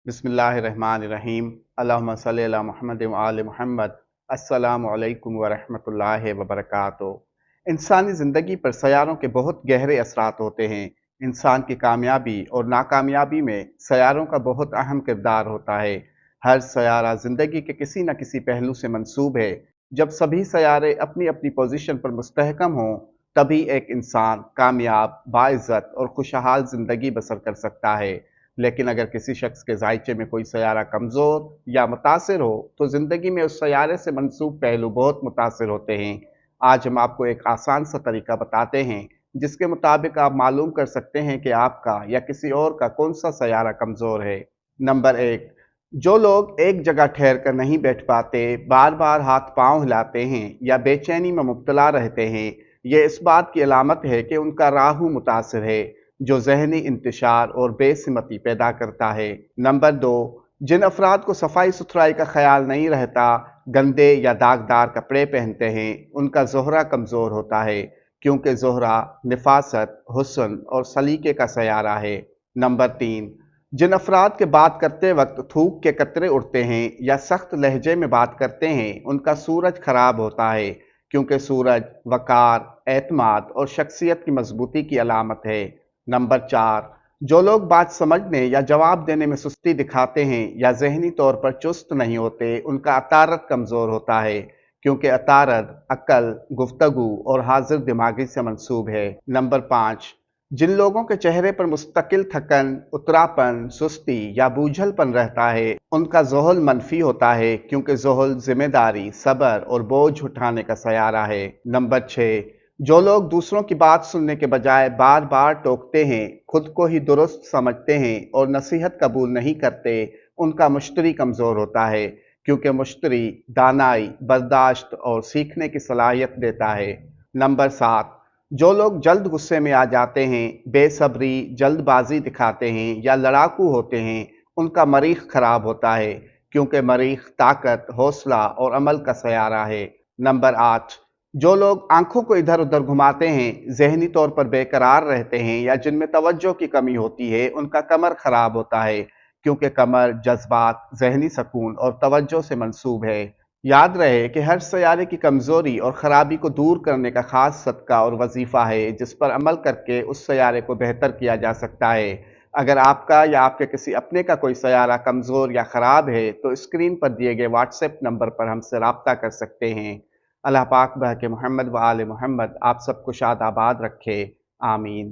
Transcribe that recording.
बिस्मिल्लाहिर्रहमानिर्रहीम। अल्लाहुम्मा सल्लि अला मुहम्मद व आले मुहम्मद। अस्सलामु अलैकुम व रहमतुल्लाहि व बरकातुहू। इंसानी ज़िंदगी पर सयारों के बहुत गहरे असरात होते हैं। इंसान की कामयाबी और नाकामयाबी में सयारों का बहुत अहम किरदार होता है। हर सयारा ज़िंदगी के किसी न किसी पहलू से मंसूब है। जब सभी सयारे अपनी अपनी पोजीशन पर मुस्तहकम हों, तभी एक इंसान कामयाब, बाइज़्ज़त और खुशहाल ज़िंदगी बसर कर सकता है। लेकिन अगर किसी शख्स के ज़ायचे में कोई सयारा कमज़ोर या मुतासिर हो, तो ज़िंदगी में उस सयारे से मंसूब पहलू बहुत मुतासिर होते हैं। आज हम आपको एक आसान सा तरीका बताते हैं, जिसके मुताबिक आप मालूम कर सकते हैं कि आपका या किसी और का कौन सा सयारा कमज़ोर है। नंबर 1, जो लोग एक जगह ठहर कर नहीं बैठ पाते, बार बार हाथ पांव हिलाते हैं या बेचैनी में मुब्तला रहते हैं, ये इस बात की अलामत है कि उनका राहू मुतासिर है, जो ज़हनी इंतशार और बेसिमती पैदा करता है। नंबर 2, जिन अफराद को सफाई सुथराई का ख्याल नहीं रहता, गंदे या दागदार कपड़े पहनते हैं, उनका ज़ोहरा कमज़ोर होता है, क्योंकि ज़ोहरा निफासत, हुस्न और सलीके का सयारा है। नंबर 3, जिन अफराद के बात करते वक्त थूक के कतरे उड़ते हैं या सख्त लहजे में बात करते हैं, उनका सूरज खराब होता है, क्योंकि सूरज वकार, एतमाद और शख्सियत की मजबूती की अलामत है। नंबर 4, जो लोग बात समझने या जवाब देने में सुस्ती दिखाते हैं या ज़हनी तौर पर चुस्त नहीं होते, उनका अतारत कमज़ोर होता है, क्योंकि अतारत अक्ल, गुफ्तगू और हाजिर दिमागी से मंसूब है। नंबर 5, जिन लोगों के चेहरे पर मुस्तकिल थकन, उतरापन, सुस्ती या बूझलपन रहता है, उनका ज़ोहल मनफी होता है, क्योंकि ज़ोहल जिम्मेदारी, सब्र और बोझ उठाने का सयारा है। नंबर 6, जो लोग दूसरों की बात सुनने के बजाय बार बार टोकते हैं, खुद को ही दुरुस्त समझते हैं और नसीहत कबूल नहीं करते, उनका मुश्तरी कमज़ोर होता है, क्योंकि मुश्तरी दानाई, बर्दाश्त और सीखने की सलाहियत देता है। नंबर 7, जो लोग जल्द गुस्से में आ जाते हैं, बेसब्री, जल्दबाजी दिखाते हैं या लड़ाकू होते हैं, उनका मरीख खराब होता है, क्योंकि मरीख ताकत, हौसला और अमल का सयारा है। नंबर 8, जो लोग आंखों को इधर उधर घुमाते हैं, जहनी तौर पर बेकरार रहते हैं या जिनमें तवज्जो की कमी होती है, उनका कमर खराब होता है, क्योंकि कमर जज्बात, जहनी सुकून और तवज्जो से मंसूब है। याद रहे कि हर सयारे की कमजोरी और खराबी को दूर करने का खास सदका और वजीफा है, जिस पर अमल करके उस सयारे को बेहतर किया जा सकता है। अगर आपका या आपके किसी अपने का कोई सयारा कमजोर या खराब है, तो स्क्रीन पर दिए गए व्हाट्सएप नंबर पर हमसे राब्ता कर सकते हैं। अल्लाह पाक बहके मोहम्मद व आले मोहम्मद आप सबको शाद आबाद रखे। आमीन।